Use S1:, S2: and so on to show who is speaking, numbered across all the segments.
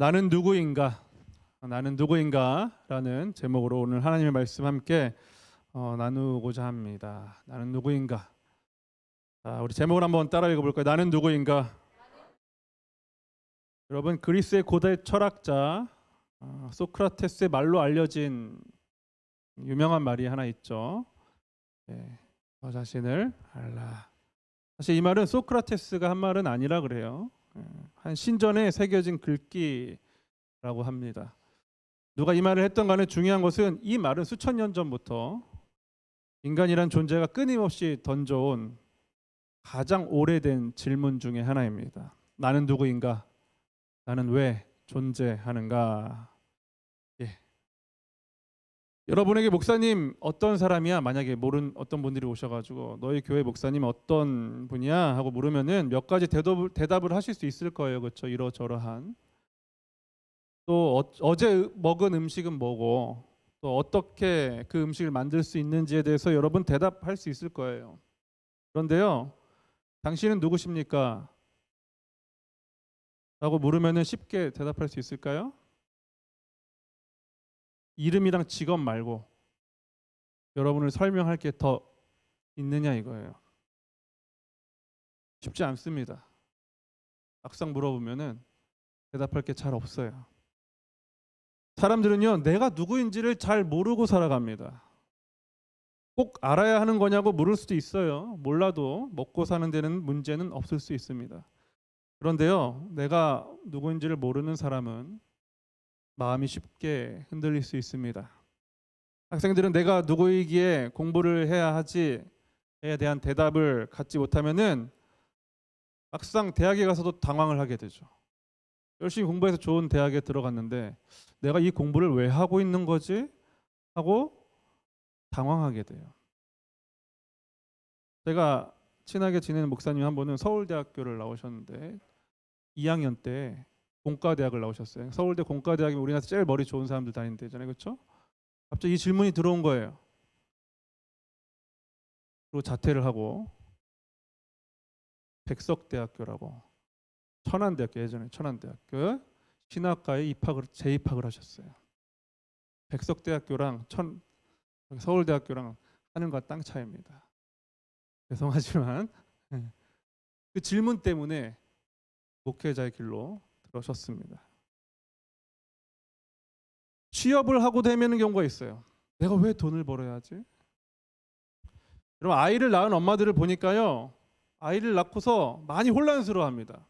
S1: 나는 누구인가? 나는 누구인가? 라는 제목으로 오늘 하나님의 말씀 함께 나누고자 합니다. 나는 누구인가? 우리 제목을 한번 따라 읽어볼까요? 나는 누구인가? 여러분, 그리스의 고대 철학자 소크라테스의 말로 알려진 유명한 말이 하나 있죠. 너 자신을 알라. 사실 이 말은 소크라테스가 한 말은 아니라 그래요. 한 신전에 새겨진 글귀라고 합니다. 누가 이 말을 했던 간에 중요한 것은 이 말은 수천 년 전부터 인간이란 존재가 끊임없이 던져온 가장 오래된 질문 중에 하나입니다. 나는 누구인가? 나는 왜 존재하는가? 여러분에게 목사님 어떤 사람이야? 만약에 모르는 어떤 분들이 오셔가지고 너희 교회 목사님 어떤 분이야? 하고 물으면은 몇 가지 대답을 하실 수 있을 거예요. 그렇죠? 이러저러한. 또 어제 먹은 음식은 뭐고 또 어떻게 그 음식을 만들 수 있는지에 대해서 여러분 대답할 수 있을 거예요. 그런데요, 당신은 누구십니까? 라고 물으면은 쉽게 대답할 수 있을까요? 이름이랑 직업 말고 여러분을 설명할 게 더 있느냐 이거예요. 쉽지 않습니다. 막상 물어보면은 대답할 게 잘 없어요. 사람들은요, 내가 누구인지를 잘 모르고 살아갑니다. 꼭 알아야 하는 거냐고 물을 수도 있어요. 몰라도 먹고 사는 데는 문제는 없을 수 있습니다. 그런데요, 내가 누구인지를 모르는 사람은 마음이 쉽게 흔들릴 수 있습니다. 학생들은 내가 누구이기에 공부를 해야 하지에 대한 대답을 갖지 못하면은 막상 대학에 가서도 당황을 하게 되죠. 열심히 공부해서 좋은 대학에 들어갔는데 내가 이 공부를 왜 하고 있는 거지? 하고 당황하게 돼요. 제가 친하게 지내는 목사님 한 분은 서울대학교를 나오셨는데 2학년 때 공과대학을 나오셨어요. 서울대 공과대학이면 우리나라에서 제일 머리 좋은 사람들 다니는 데잖아요. 그렇죠? 갑자기 이 질문이 들어온 거예요. 그리고 자퇴를 하고 백석대학교라고 천안대학교, 예전에 천안대학교 신학과에 재입학을 하셨어요. 백석대학교랑 서울대학교랑 하늘과 땅 차이입니다. 죄송하지만 그 질문 때문에 목회자의 길로 들어섰습니다. 취업을 하고 되면 경우가 있어요. 내가 왜 돈을 벌어야 하지? 여러분, 아이를 낳은 엄마들을 보니까요, 아이를 낳고서 많이 혼란스러워합니다.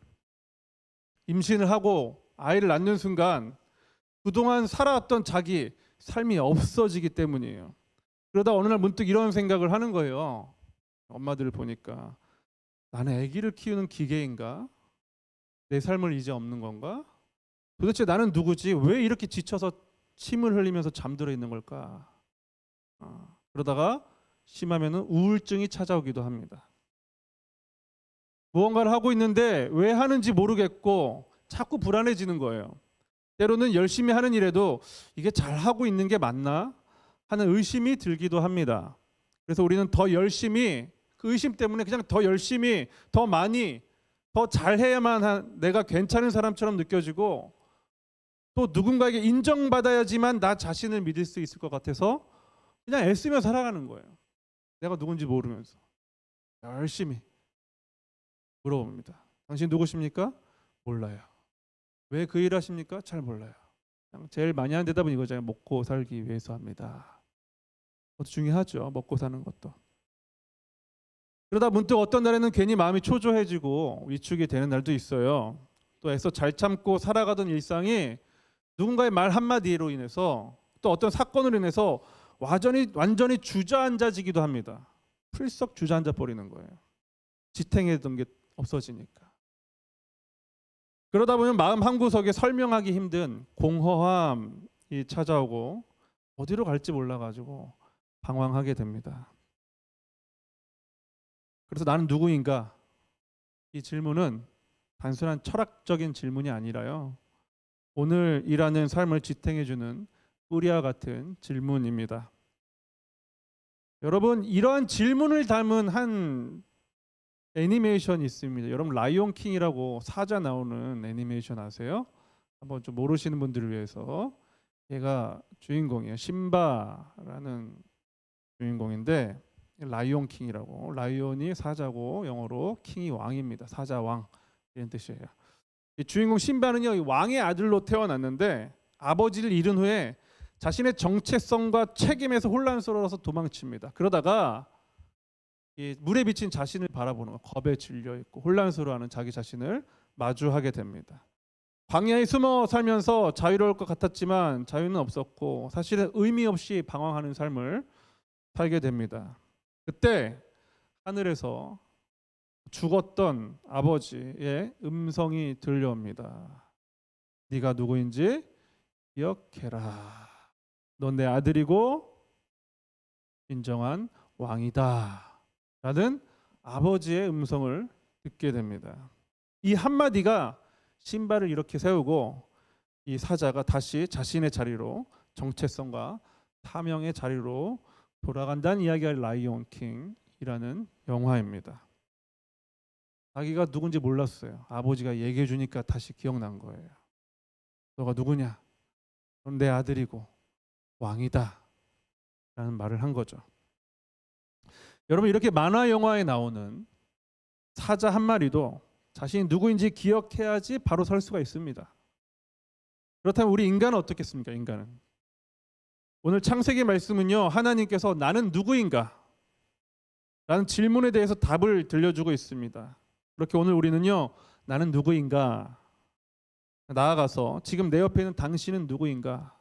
S1: 임신을 하고 아이를 낳는 순간 그동안 살아왔던 자기 삶이 없어지기 때문이에요. 그러다 어느 날 문득 이런 생각을 하는 거예요. 엄마들을 보니까 나는 아기를 키우는 기계인가? 내 삶을 이제 없는 건가? 도대체 나는 누구지? 왜 이렇게 지쳐서 침을 흘리면서 잠들어 있는 걸까? 그러다가 심하면은 우울증이 찾아오기도 합니다. 무언가를 하고 있는데 왜 하는지 모르겠고 자꾸 불안해지는 거예요. 때로는 열심히 하는 일에도 이게 잘하고 있는 게 맞나 하는 의심이 들기도 합니다. 그래서 우리는 더 열심히, 그 의심 때문에 그냥 더 열심히, 더 많이, 더 잘해야만 내가 괜찮은 사람처럼 느껴지고 또 누군가에게 인정받아야지만 나 자신을 믿을 수 있을 것 같아서 그냥 애쓰며 살아가는 거예요. 내가 누군지 모르면서 열심히 물어봅니다. 당신 누구십니까? 몰라요. 왜 그 일 하십니까? 잘 몰라요. 그냥 제일 많이 하는 대답은 이거잖아요. 먹고 살기 위해서 합니다. 그것도 중요하죠. 먹고 사는 것도. 그러다 문득 어떤 날에는 괜히 마음이 초조해지고 위축이 되는 날도 있어요. 또 애써 잘 참고 살아가던 일상이 누군가의 말 한마디로 인해서 또 어떤 사건으로 인해서 완전히 주저앉아지기도 합니다. 풀썩 주저앉아 버리는 거예요. 지탱했던 게 없어지니까. 그러다 보면 마음 한구석에 설명하기 힘든 공허함이 찾아오고 어디로 갈지 몰라가지고 방황하게 됩니다. 그래서 나는 누구인가? 이 질문은 단순한 철학적인 질문이 아니라요, 오늘 일하는 삶을 지탱해주는 뿌리와 같은 질문입니다. 여러분, 이러한 질문을 담은 한 애니메이션이 있습니다. 여러분, 라이온 킹이라고 사자 나오는 애니메이션 아세요? 한번 좀 모르시는 분들을 위해서 얘가 주인공이에요. 심바라는 주인공인데 라이온 킹이라고, 라이온이 사자고 영어로 킹이 왕입니다. 사자 왕 이런 뜻이에요. 이 주인공 심바는요 왕의 아들로 태어났는데 아버지를 잃은 후에 자신의 정체성과 책임에서 혼란스러워서 도망칩니다. 그러다가 이 물에 비친 자신을 바라보는 거, 겁에 질려 있고 혼란스러워하는 자기 자신을 마주하게 됩니다. 광야에 숨어 살면서 자유로울 것 같았지만 자유는 없었고 사실은 의미 없이 방황하는 삶을 살게 됩니다. 그때 하늘에서 죽었던 아버지의 음성이 들려옵니다. 네가 누구인지 기억해라. 넌 내 아들이고 인정한 왕이다. 라는 아버지의 음성을 듣게 됩니다. 이 한마디가 심바를 이렇게 세우고 이 사자가 다시 자신의 자리로, 정체성과 사명의 자리로 돌아간다는 이야기가 라이온 킹이라는 영화입니다. 자기가 누군지 몰랐어요. 아버지가 얘기해 주니까 다시 기억난 거예요. 너가 누구냐? 넌 내 아들이고 왕이다 라는 말을 한 거죠. 여러분, 이렇게 만화 영화에 나오는 사자 한 마리도 자신이 누구인지 기억해야지 바로 살 수가 있습니다. 그렇다면 우리 인간은 어떻겠습니까? 인간은 오늘 창세기 말씀은요, 하나님께서 나는 누구인가? 라는 질문에 대해서 답을 들려주고 있습니다. 그렇게 오늘 우리는요, 나는 누구인가? 나아가서 지금 내 옆에 있는 당신은 누구인가?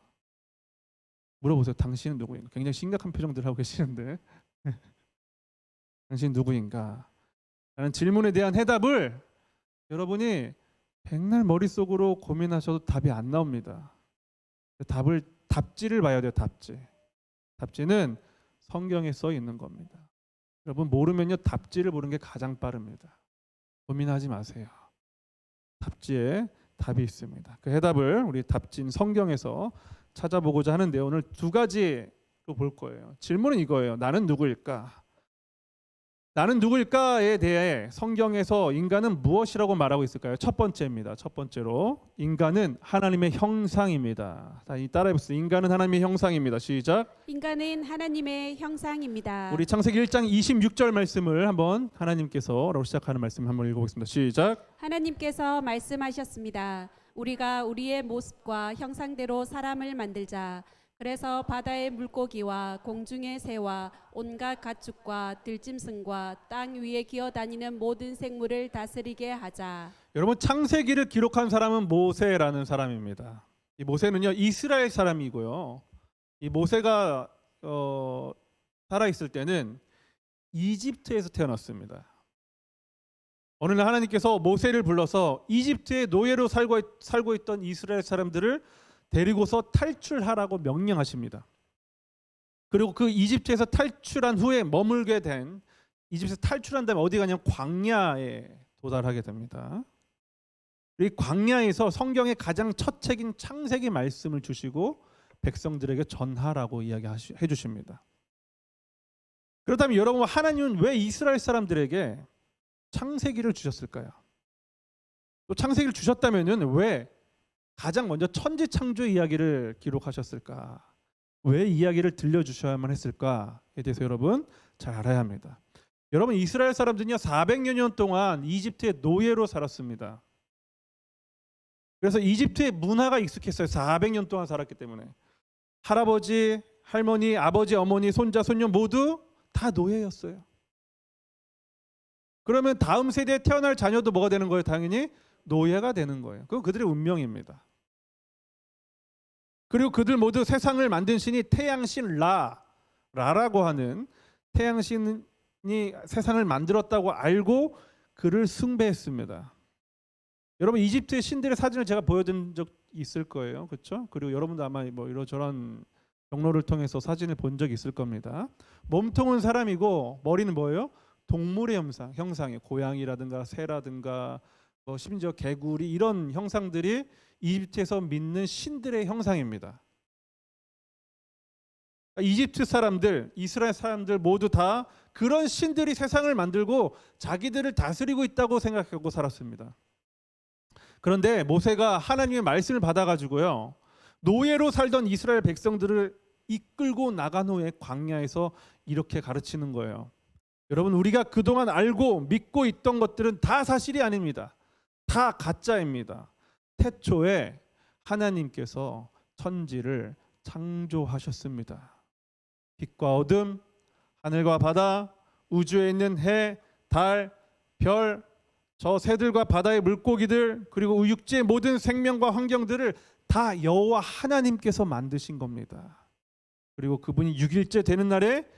S1: 물어보세요. 당신은 누구인가? 굉장히 심각한 표정들 하고 계시는데 당신 누구인가? 라는 질문에 대한 해답을 여러분이 백날 머릿속으로 고민하셔도 답이 안 나옵니다. 답지를 봐야 돼요. 답지는 성경에 써 있는 겁니다. 여러분, 모르면요 답지를 보는 게 가장 빠릅니다. 고민하지 마세요. 답지에 답이 있습니다. 그 해답을 우리 답진 성경에서 찾아보고자 하는데 오늘 두 가지로 볼 거예요. 질문은 이거예요. 나는 누구일까? 나는 누구일까에 대해 성경에서 인간은 무엇이라고 말하고 있을까요? 첫 번째입니다. 첫 번째로 인간은 하나님의 형상입니다. 따라해보세요. 인간은 하나님의 형상입니다. 시작.
S2: 인간은 하나님의 형상입니다.
S1: 우리 창세기 1장 26절 말씀을 한번 하나님께서라고 시작하는 말씀 한번 읽어보겠습니다. 시작.
S2: 하나님께서 말씀하셨습니다. 우리가 우리의 모습과 형상대로 사람을 만들자. 그래서 바다의 물고기와 공중의 새와 온갖 가축과 들짐승과 땅 위에 기어다니는 모든 생물을 다스리게 하자.
S1: 여러분, 창세기를 기록한 사람은 모세라는 사람입니다. 이 모세는요 이스라엘 사람이고요. 이 모세가 살아 있을 때는 이집트에서 태어났습니다. 어느 날 하나님께서 모세를 불러서 이집트의 노예로 살고 있던 이스라엘 사람들을 데리고서 탈출하라고 명령하십니다. 그리고 그 이집트에서 탈출한 후에 머물게 된, 이집트에서 탈출한 다음에 어디 가냐면 광야에 도달하게 됩니다. 이 광야에서 성경의 가장 첫 책인 창세기 말씀을 주시고 백성들에게 전하라고 이야기해 주십니다. 그렇다면 여러분, 하나님은 왜 이스라엘 사람들에게 창세기를 주셨을까요? 또 창세기를 주셨다면은 왜 가장 먼저 천지 창조 이야기를 기록하셨을까? 왜 이야기를 들려주셔야만 했을까에 대해서 여러분 잘 알아야 합니다. 여러분, 이스라엘 사람들은요 400여 년 동안 이집트의 노예로 살았습니다. 그래서 이집트의 문화가 익숙했어요. 400년 동안 살았기 때문에. 할아버지, 할머니, 아버지, 어머니, 손자, 손녀 모두 다 노예였어요. 그러면 다음 세대에 태어날 자녀도 뭐가 되는 거예요? 당연히 노예가 되는 거예요. 그건 그들의 운명입니다. 그리고 그들 모두 세상을 만든 신이 태양신 라라고 하는 태양신이 세상을 만들었다고 알고 그를 숭배했습니다. 여러분, 이집트의 신들의 사진을 제가 보여드린 적 있을 거예요. 그렇죠? 그리고 여러분도 아마 뭐 이런저런 경로를 통해서 사진을 본 적이 있을 겁니다. 몸통은 사람이고 머리는 뭐예요? 동물의 형상이에요. 고양이라든가 새라든가 심지어 개구리, 이런 형상들이 이집트에서 믿는 신들의 형상입니다. 이집트 사람들, 이스라엘 사람들 모두 다 그런 신들이 세상을 만들고 자기들을 다스리고 있다고 생각하고 살았습니다. 그런데 모세가 하나님의 말씀을 받아가지고요, 노예로 살던 이스라엘 백성들을 이끌고 나간 후에 광야에서 이렇게 가르치는 거예요. 여러분, 우리가 그동안 알고 믿고 있던 것들은 다 사실이 아닙니다. 다 가짜입니다. 태초에 하나님께서 천지를 창조하셨습니다. 빛과 어둠, 하늘과 바다, 우주에 있는 해, 달, 별, 저 새들과 바다의 물고기들, 그리고 육지의 모든 생명과 환경들을 다 여호와 하나님께서 만드신 겁니다. 그리고 그분이 6일째 되는 날에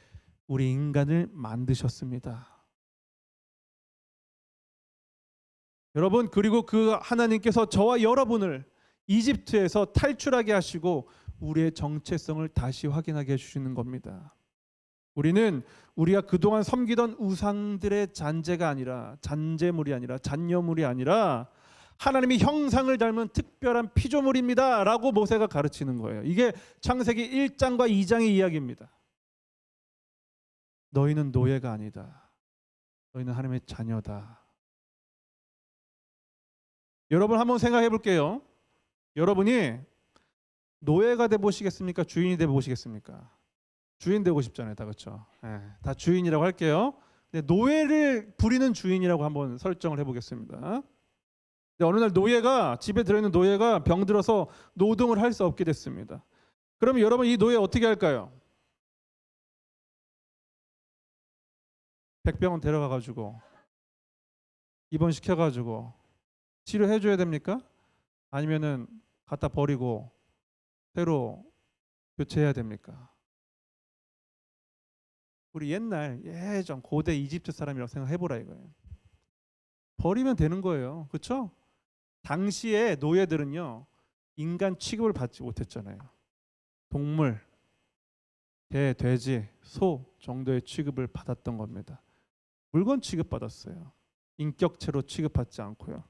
S1: 우리 인간을 만드셨습니다. 여러분, 그리고 그 하나님께서 저와 여러분을 이집트에서 탈출하게 하시고 우리의 정체성을 다시 확인하게 해주시는 겁니다. 우리는 우리가 그동안 섬기던 우상들의 잔재물이 아니라 잔여물이 아니라 하나님의 형상을 닮은 특별한 피조물입니다 라고 모세가 가르치는 거예요. 이게 창세기 1장과 2장의 이야기입니다. 너희는 노예가 아니다. 너희는 하나님의 자녀다. 여러분, 한번 생각해 볼게요. 여러분이 노예가 돼 보시겠습니까? 주인이 돼 보시겠습니까? 주인 되고 싶잖아요, 다. 그렇죠? 네, 다 주인이라고 할게요. 근데 노예를 부리는 주인이라고 한번 설정을 해보겠습니다. 근데 어느 날 집에 들어있는 노예가 병들어서 노동을 할 수 없게 됐습니다. 그러면 여러분, 이 노예 어떻게 할까요? 백병원 데려가가지고 입원시켜가지고 치료해줘야 됩니까? 아니면은 갖다 버리고 새로 교체해야 됩니까? 우리 예전 고대 이집트 사람이라고 생각해보라 이거예요. 버리면 되는 거예요. 그렇죠? 당시에 노예들은요, 인간 취급을 받지 못했잖아요. 동물, 개, 돼지, 소 정도의 취급을 받았던 겁니다. 물건 취급받았어요. 인격체로 취급받지 않고요.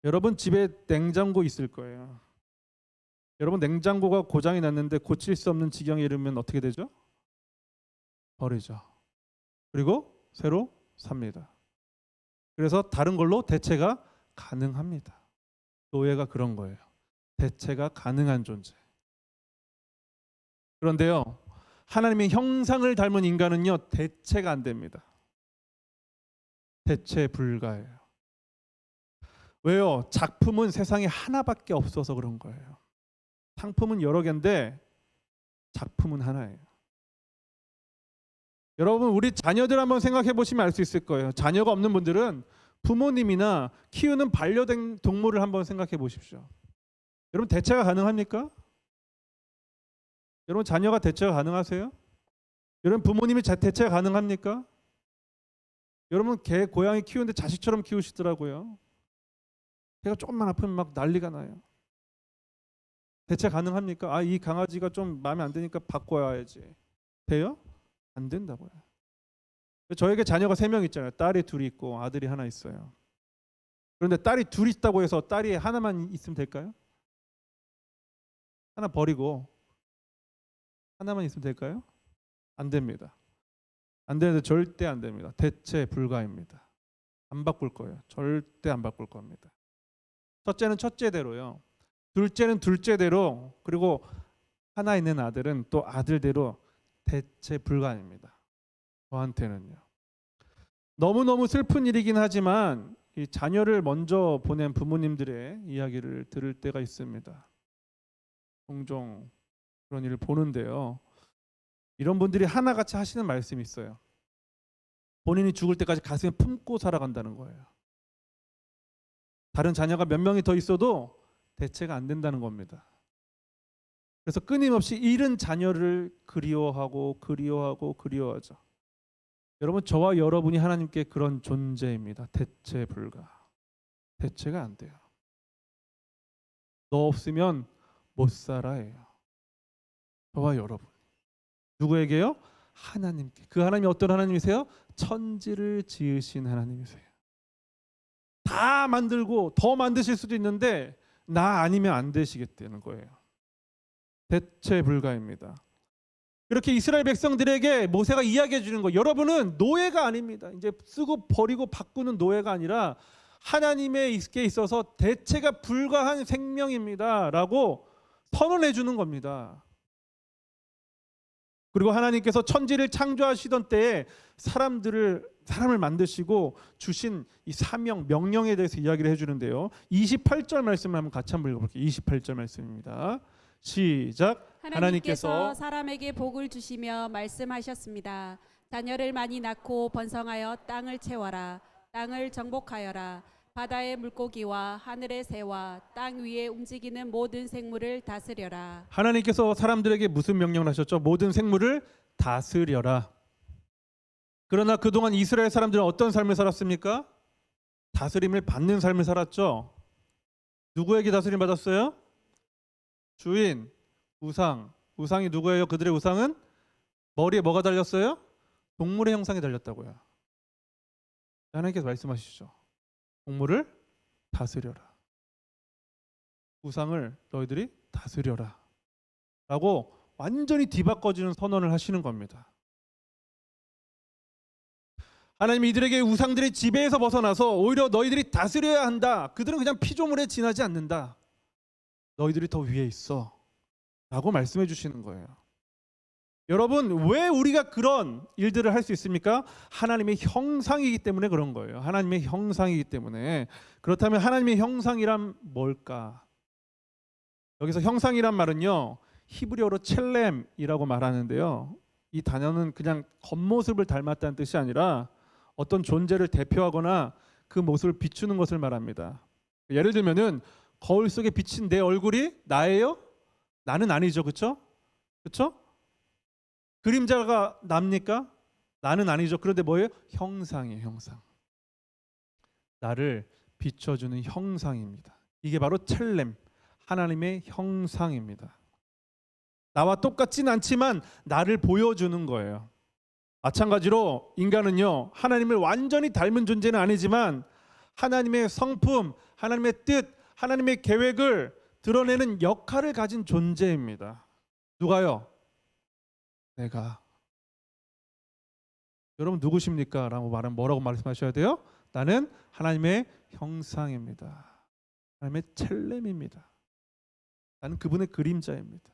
S1: 여러분, 집에 냉장고 있을 거예요. 여러분, 냉장고가 고장이 났는데 고칠 수 없는 지경에 이르면 어떻게 되죠? 버리죠. 그리고 새로 삽니다. 그래서 다른 걸로 대체가 가능합니다. 노예가 그런 거예요. 대체가 가능한 존재. 그런데요, 하나님의 형상을 닮은 인간은요, 대체가 안 됩니다. 대체 불가해요. 왜요? 작품은 세상에 하나밖에 없어서 그런 거예요. 상품은 여러 개인데 작품은 하나예요. 여러분, 우리 자녀들 한번 생각해 보시면 알 수 있을 거예요. 자녀가 없는 분들은 부모님이나 키우는 반려동물을 한번 생각해 보십시오. 여러분, 대체가 가능합니까? 여러분, 자녀가 대체가 가능하세요? 여러분, 부모님이 대체가 가능합니까? 여러분, 개, 고양이 키우는데 자식처럼 키우시더라고요. 개가 조금만 아프면 막 난리가 나요. 대체 가능합니까? 이 강아지가 좀 마음에 안 드니까 바꿔야지. 돼요? 안 된다고요. 저에게 자녀가 3명 있잖아요. 딸이 2이 있고 아들이 1 있어요. 그런데 딸이 2 있다고 해서 딸이 하나만 있으면 될까요? 하나 버리고 하나만 있으면 될까요? 안 됩니다. 안 되는데 절대 안 됩니다. 대체 불가입니다. 안 바꿀 거예요. 절대 안 바꿀 겁니다. 첫째는 첫째대로요. 둘째는 둘째대로, 그리고 하나 있는 아들은 또 아들대로 대체 불가입니다. 저한테는요. 너무너무 슬픈 일이긴 하지만 이 자녀를 먼저 보낸 부모님들의 이야기를 들을 때가 있습니다. 종종 그런 일을 보는데요. 이런 분들이 하나같이 하시는 말씀이 있어요. 본인이 죽을 때까지 가슴에 품고 살아간다는 거예요. 다른 자녀가 몇 명이 더 있어도 대체가 안 된다는 겁니다. 그래서 끊임없이 잃은 자녀를 그리워하고 그리워하죠. 여러분, 저와 여러분이 하나님께 그런 존재입니다. 대체 불가. 대체가 안 돼요. 너 없으면 못 살아예요. 저와 여러분. 누구에게요? 하나님께. 그 하나님이 어떤 하나님이세요? 천지를 지으신 하나님이세요. 다 만들고 더 만드실 수도 있는데 나 아니면 안 되시겠다는 거예요. 대체 불가입니다. 이렇게 이스라엘 백성들에게 모세가 이야기해 주는 거, 여러분은 노예가 아닙니다. 이제 쓰고 버리고 바꾸는 노예가 아니라 하나님께 있어서 대체가 불가한 생명입니다라고 선언해 주는 겁니다. 그리고 하나님께서 천지를 창조하시던 때에 사람을 만드시고 주신 이 사명, 명령에 대해서 이야기를 해주는데요. 28절 말씀을 한번 같이 한번 읽어볼게요. 28절 말씀입니다. 시작.
S2: 하나님께서 사람에게 복을 주시며 말씀하셨습니다. 자녀를 많이 낳고 번성하여 땅을 채워라. 땅을 정복하여라. 바다의 물고기와 하늘의 새와 땅 위에 움직이는 모든 생물을 다스려라.
S1: 하나님께서 사람들에게 무슨 명령을 하셨죠? 모든 생물을 다스려라. 그러나 그동안 이스라엘 사람들은 어떤 삶을 살았습니까? 다스림을 받는 삶을 살았죠. 누구에게 다스림 받았어요? 주인, 우상. 우상이 누구예요? 그들의 우상은 머리에 뭐가 달렸어요? 동물의 형상이 달렸다고요. 하나님께서 말씀하시죠. 동물을 다스려라. 우상을 너희들이 다스려라. 라고 완전히 뒤바꿔지는 선언을 하시는 겁니다. 하나님이 이들에게 우상들의 지배에서 벗어나서 오히려 너희들이 다스려야 한다. 그들은 그냥 피조물에 지나지 않는다. 너희들이 더 위에 있어. 라고 말씀해 주시는 거예요. 여러분, 왜 우리가 그런 일들을 할 수 있습니까? 하나님의 형상이기 때문에 그런 거예요. 하나님의 형상이기 때문에. 그렇다면 하나님의 형상이란 뭘까? 여기서 형상이란 말은요, 히브리어로 첼렘이라고 말하는데요. 이 단어는 그냥 겉모습을 닮았다는 뜻이 아니라 어떤 존재를 대표하거나 그 모습을 비추는 것을 말합니다. 예를 들면은 거울 속에 비친 내 얼굴이 나예요? 나는 아니죠. 그렇죠? 그렇죠? 그림자가 납니까? 나는 아니죠. 그런데 뭐예요? 형상이에요. 형상. 나를 비춰주는 형상입니다. 이게 바로 첼렘, 하나님의 형상입니다. 나와 똑같진 않지만 나를 보여주는 거예요. 마찬가지로 인간은요, 하나님을 완전히 닮은 존재는 아니지만 하나님의 성품, 하나님의 뜻, 하나님의 계획을 드러내는 역할을 가진 존재입니다. 누가요? 내가. 여러분 누구십니까? 라고 말하면 뭐라고 말씀하셔야 돼요? 나는 하나님의 형상입니다. 하나님의 첼렘입니다. 나는 그분의 그림자입니다.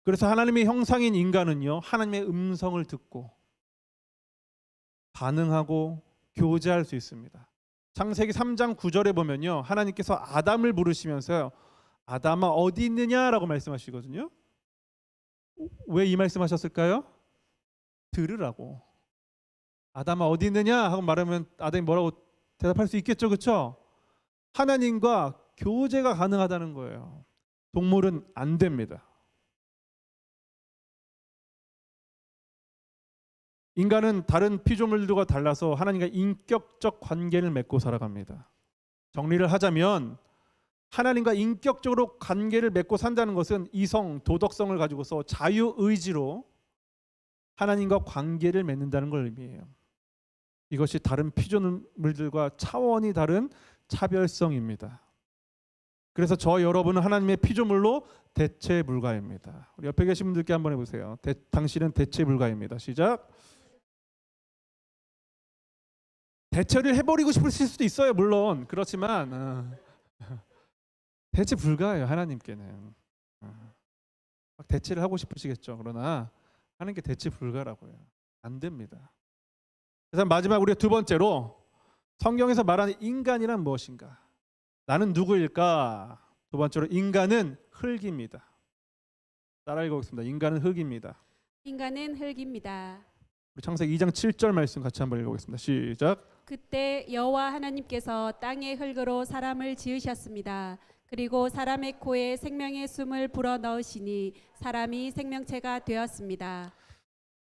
S1: 그래서 하나님의 형상인 인간은요, 하나님의 음성을 듣고 반응하고 교제할 수 있습니다. 창세기 3장 9절에 보면요, 하나님께서 아담을 부르시면서요, 아담아 어디 있느냐라고 말씀하시거든요. 왜 이 말씀하셨을까요? 들으라고. 아담아 어디 있느냐 하고 말하면 아담이 뭐라고 대답할 수 있겠죠, 그렇죠? 하나님과 교제가 가능하다는 거예요. 동물은 안 됩니다. 인간은 다른 피조물들과 달라서 하나님과 인격적 관계를 맺고 살아갑니다. 정리를 하자면 하나님과 인격적으로 관계를 맺고 산다는 것은 이성, 도덕성을 가지고서 자유의지로 하나님과 관계를 맺는다는 걸 의미해요. 이것이 다른 피조물들과 차원이 다른 차별성입니다. 그래서 저 여러분은 하나님의 피조물로 대체 불가입니다. 우리 옆에 계신 분들께 한번 해보세요. 당신은 대체 불가입니다. 시작. 대체를 해버리고 싶으실 수도 있어요. 물론 그렇지만 대체 불가해요. 하나님께는 막 대체를 하고 싶으시겠죠. 그러나 하나님께 대체 불가라고요. 안 됩니다. 그래서 마지막 우리가 두 번째로 성경에서 말하는 인간이란 무엇인가? 나는 누구일까? 두 번째로 인간은 흙입니다. 따라 읽어보겠습니다. 인간은 흙입니다.
S2: 인간은 흙입니다.
S1: 우리 창세기 2장 7절 말씀 같이 한번 읽어보겠습니다. 시작.
S2: 그때 여호와 하나님께서 땅의 흙으로 사람을 지으셨습니다. 그리고 사람의 코에 생명의 숨을 불어 넣으시니 사람이 생명체가 되었습니다.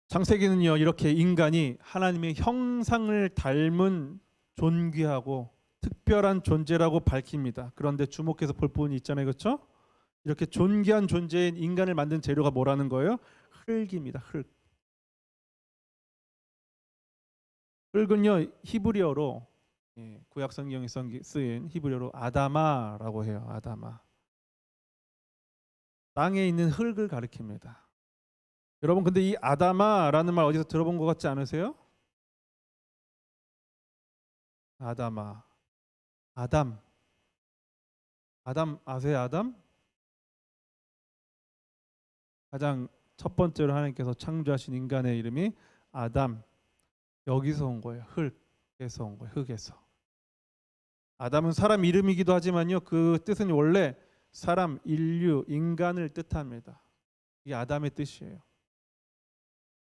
S1: 창세기는요, 이렇게 인간이 하나님의 형상을 닮은 존귀하고 특별한 존재라고 밝힙니다. 그런데 주목해서 볼 부분이 있잖아요, 그렇죠? 이렇게 존귀한 존재인 인간을 만든 재료가 뭐라는 거예요? 흙입니다. 흙. 흙은요, 히브리어로 구약 성경에 쓰인 히브리어로 아다마라고 해요. 아다마. 땅에 있는 흙을 가리킵니다. 여러분 근데 이 아담아라는 말 어디서 들어본 것 같지 않으세요? 아담아. 아담 아세요? 아담? 가장 첫 번째로 하나님께서 창조하신 인간의 이름이 아담. 여기서 온 거예요. 흙에서 온 거예요. 흙에서. 아담은 사람 이름이기도 하지만요, 그 뜻은 원래 사람, 인류, 인간을 뜻합니다. 이게 아담의 뜻이에요.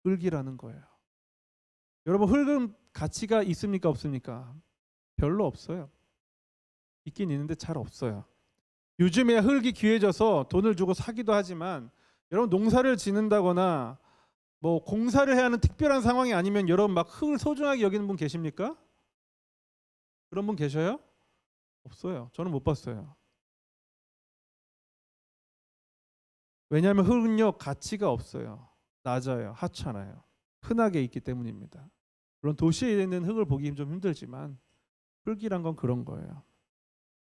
S1: 흙이라는 거예요. 여러분, 흙은 가치가 있습니까? 없습니까? 별로 없어요. 있긴 있는데 잘 없어요. 요즘에 흙이 귀해져서 돈을 주고 사기도 하지만, 여러분 농사를 짓는다거나 뭐 공사를 해야 하는 특별한 상황이 아니면 여러분 막 흙을 소중하게 여기는 분 계십니까? 그런 분 계셔요? 없어요. 저는 못 봤어요. 왜냐하면 흙은요 가치가 없어요. 낮아요. 하찮아요. 흔하게 있기 때문입니다. 물론 도시에 있는 흙을 보기 좀 힘들지만 흙이란 건 그런 거예요.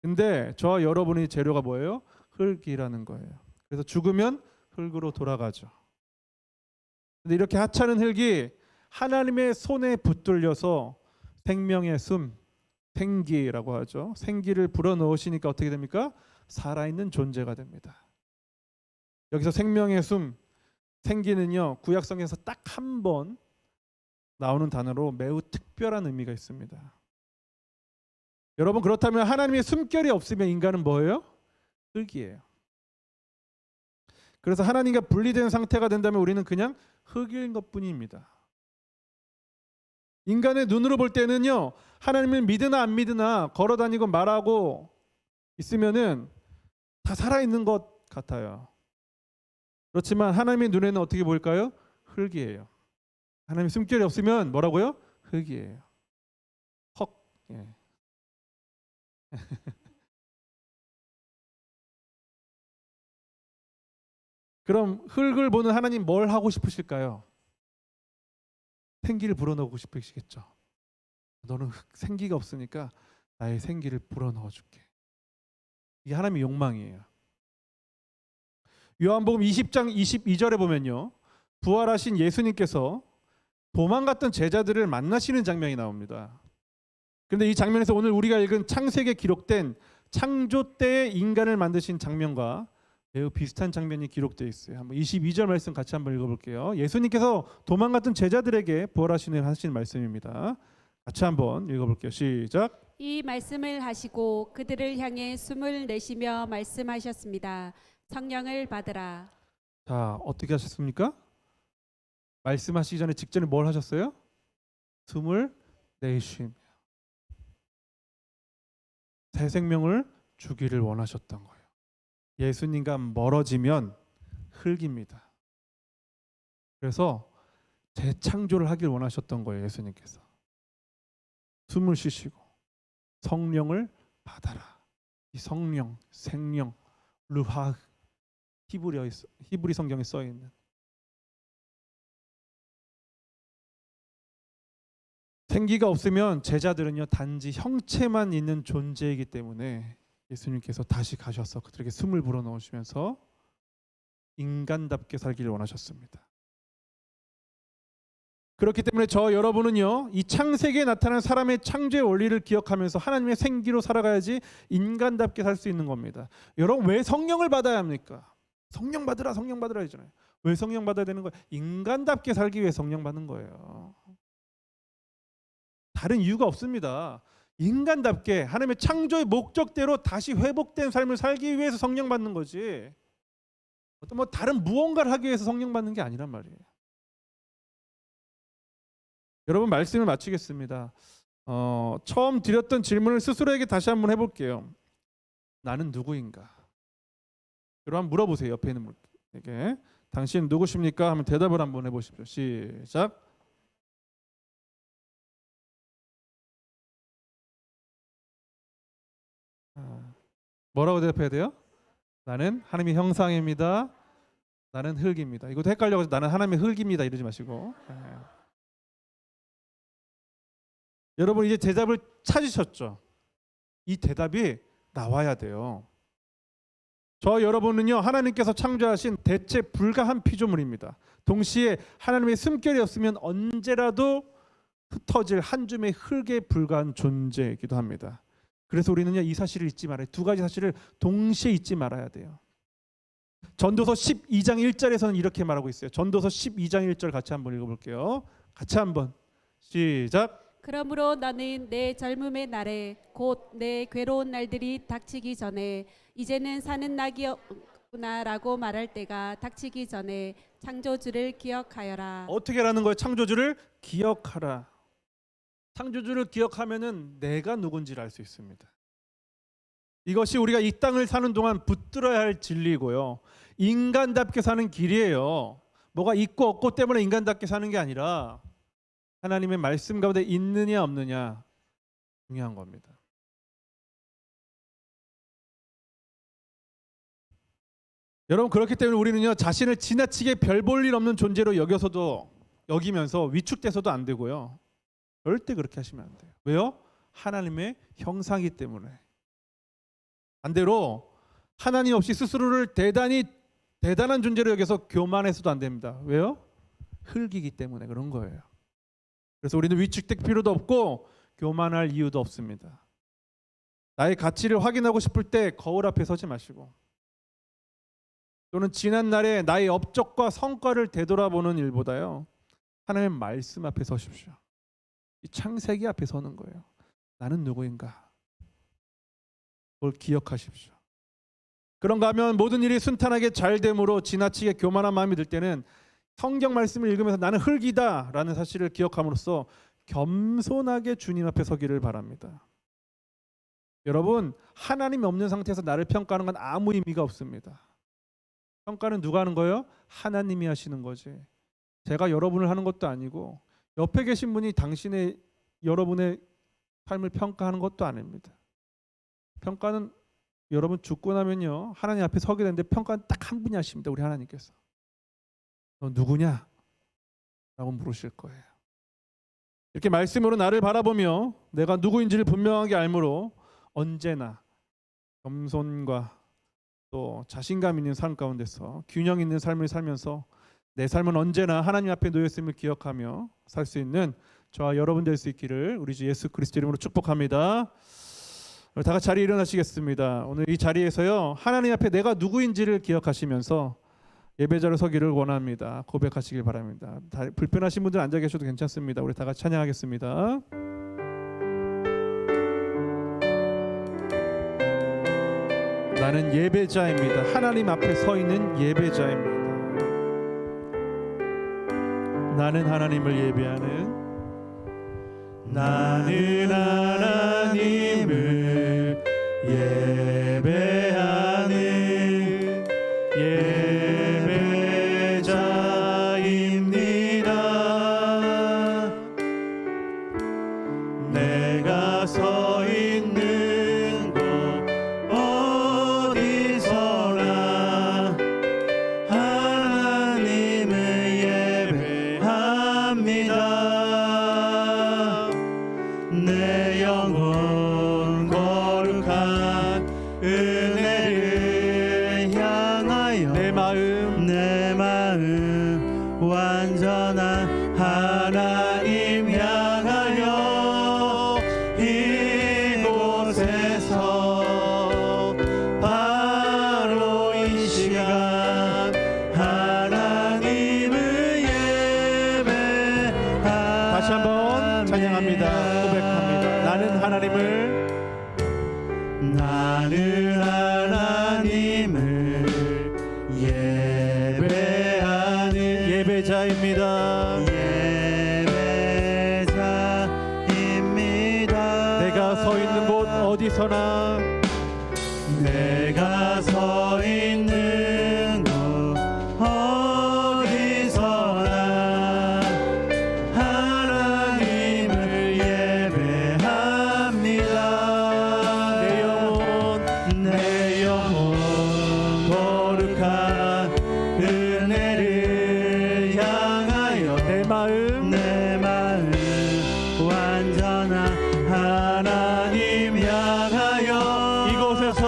S1: 근데 저와 여러분의 재료가 뭐예요? 흙이라는 거예요. 그래서 죽으면 흙으로 돌아가죠. 근데 이렇게 하찮은 흙이 하나님의 손에 붙들려서 생명의 숨, 생기라고 하죠. 생기를 불어넣으시니까 어떻게 됩니까? 살아있는 존재가 됩니다. 여기서 생명의 숨, 생기는요 구약성에서 딱 한 번 나오는 단어로 매우 특별한 의미가 있습니다. 여러분, 그렇다면 하나님의 숨결이 없으면 인간은 뭐예요? 흙이에요. 그래서 하나님과 분리된 상태가 된다면 우리는 그냥 흙인 것뿐입니다. 인간의 눈으로 볼 때는요, 하나님을 믿으나 안 믿으나 걸어다니고 말하고 있으면은 다 살아있는 것 같아요. 그렇지만 하나님의 눈에는 어떻게 보일까요? 흙이에요. 하나님의 숨결이 없으면 뭐라고요? 흙이에요. 헉. 예. 그럼 흙을 보는 하나님 뭘 하고 싶으실까요? 생기를 불어넣고 싶으시겠죠. 너는 생기가 없으니까 나의 생기를 불어넣어 줄게. 이게 하나님의 욕망이에요. 요한복음 20장 22절에 보면요, 부활하신 예수님께서 도망갔던 제자들을 만나시는 장면이 나옵니다. 그런데 이 장면에서 오늘 우리가 읽은 창세기에 기록된 창조 때의 인간을 만드신 장면과 매우 비슷한 장면이 기록되어 있어요. 한번 22절 말씀 같이 한번 읽어볼게요. 예수님께서 도망갔던 제자들에게 부활하시는 하신 말씀입니다. 같이 한번 읽어볼게요. 시작.
S2: 이 말씀을 하시고 그들을 향해 숨을 내쉬며 말씀하셨습니다. 성령을 받으라.
S1: 자, 어떻게 하셨습니까? 말씀하시기 전에 직전에 뭘 하셨어요? 숨을 내쉬며 새 생명을 주기를 원하셨던 거예요. 예수님과 멀어지면 흙입니다. 그래서 재창조를 하길 원하셨던 거예요. 예수님께서 숨을 쉬시고 성령을 받아라. 이 성령, 생명, 르하, 히브리 성경에 써 있는 생기가 없으면 제자들은요 단지 형체만 있는 존재이기 때문에 예수님께서 다시 가셔서 그들에게 숨을 불어넣으시면서 인간답게 살기를 원하셨습니다. 그렇기 때문에 저 여러분은요 이 창세기에 나타난 사람의 창조의 원리를 기억하면서 하나님의 생기로 살아가야지 인간답게 살 수 있는 겁니다. 여러분, 왜 성령을 받아야 합니까? 성령 받으라, 성령 받으라 하잖아요. 왜 성령 받아야 되는 거예요? 인간답게 살기 위해 성령 받는 거예요. 다른 이유가 없습니다. 인간답게 하나님의 창조의 목적대로 다시 회복된 삶을 살기 위해서 성령 받는 거지, 어떤 뭐 다른 무언가를 하기 위해서 성령 받는 게 아니란 말이에요. 여러분, 말씀을 마치겠습니다. 처음 드렸던 질문을 스스로에게 다시 한번 해볼게요. 나는 누구인가? 여러분 한번 물어보세요. 옆에 있는 분에게 당신 누구십니까? 하면 대답을 한번 해보십시오. 시작. 뭐라고 대답해야 돼요? 나는 하나님의 형상입니다. 나는 흙입니다. 이것도 헷갈려서 나는 하나님의 흙입니다 이러지 마시고. 여러분 이제 대답을 찾으셨죠? 이 대답이 나와야 돼요. 저 여러분은요 하나님께서 창조하신 대체 불가한 피조물입니다. 동시에 하나님의 숨결이 없으면 언제라도 흩어질 한 줌의 흙에 불과한 존재이기도 합니다. 그래서 우리는요, 이 사실을 잊지 말아요. 두 가지 사실을 동시에 잊지 말아야 돼요. 전도서 12장 1절에서는 이렇게 말하고 있어요. 전도서 12장 1절 같이 한번 읽어볼게요. 같이 한번 시작.
S2: 그러므로 나는 내 젊음의 날에 곧 내 괴로운 날들이 닥치기 전에 이제는 사는 낙이 없구나라고 말할 때가 닥치기 전에 창조주를 기억하여라.
S1: 어떻게 하라는 거예요? 창조주를 기억하라. 창조주를 기억하면은 내가 누군지를 알 수 있습니다. 이것이 우리가 이 땅을 사는 동안 붙들어야 할 진리고요. 인간답게 사는 길이에요. 뭐가 있고 없고 때문에 인간답게 사는 게 아니라 하나님의 말씀 가운데 있느냐 없느냐 중요한 겁니다. 여러분, 그렇기 때문에 우리는요, 자신을 지나치게 별 볼 일 없는 존재로 여기면서 위축돼서도 안 되고요. 절대 그렇게 하시면 안 돼요. 왜요? 하나님의 형상이기 때문에. 반대로 하나님 없이 스스로를 대단한 존재로 여겨서 교만해서도 안 됩니다. 왜요? 흙이기 때문에 그런 거예요. 그래서 우리는 위축될 필요도 없고 교만할 이유도 없습니다. 나의 가치를 확인하고 싶을 때 거울 앞에 서지 마시고, 또는 지난 날에 나의 업적과 성과를 되돌아보는 일보다요, 하나님의 말씀 앞에 서십시오. 이 창세기 앞에 서는 거예요. 나는 누구인가? 그걸 기억하십시오. 그런가 하면 모든 일이 순탄하게 잘 됨으로 지나치게 교만한 마음이 들 때는 성경 말씀을 읽으면서 나는 흙이다 라는 사실을 기억함으로써 겸손하게 주님 앞에 서기를 바랍니다. 여러분, 하나님이 없는 상태에서 나를 평가하는 건 아무 의미가 없습니다. 평가는 누가 하는 거예요? 하나님이 하시는 거지. 제가 여러분을 하는 것도 아니고 옆에 계신 분이 여러분의 삶을 평가하는 것도 아닙니다. 평가는 여러분 죽고 나면요, 하나님 앞에 서게 되는데 평가는 딱 한 분이 하십니다. 우리 하나님께서. 너 누구냐? 라고 물으실 거예요. 이렇게 말씀으로 나를 바라보며 내가 누구인지를 분명하게 알므로 언제나 겸손과 또 자신감 있는 삶 가운데서 균형 있는 삶을 살면서 내 삶은 언제나 하나님 앞에 놓였음을 기억하며 살 수 있는 저와 여러분 될 수 있기를 우리 주 예수 그리스도 이름으로 축복합니다. 다 같이 자리에 일어나시겠습니다. 오늘 이 자리에서요, 하나님 앞에 내가 누구인지를 기억하시면서 예배자로 서기를 원합니다. 고백하시길 바랍니다. 불편하신 분들 앉아 계셔도 괜찮습니다. 우리 다 같이 찬양하겠습니다. 나는 예배자입니다. 하나님 앞에 서 있는 예배자입니다. 나는 하나님을 예배하는, 나는 하나님을 예배하는 예배자입니다. 내가 서 있는 곳 어디서나 하나님을 예배합니다. 내 영혼 거룩한 은혜를 향하여 내 마음 완전한 하나님 향하여 이곳에서 바로 이 시간 하나님을 예배합니다. 다시 한번 찬양합니다. 고백합니다. 나는 하나님을 예배하는 예배자입니다. 내가 서 있는 곳 어디서나, 내가 서 있는 곳 어디서나 하나님을 예배합니다. 내 영혼 거룩한 은혜를 향하여 내 마음 완전한 하나님 향하여 이곳에서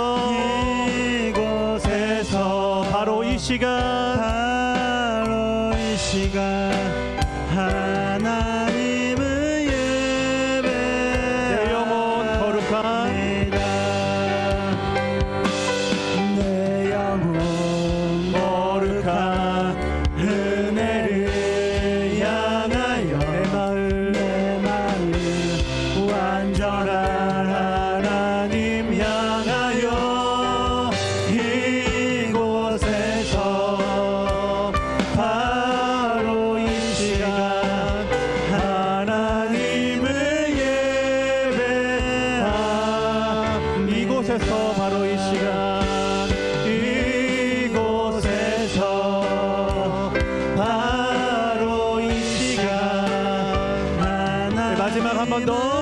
S1: 이곳에서 바로 이 시간
S3: 이곳에서 바로 이 시간
S1: 마지막 한 번 더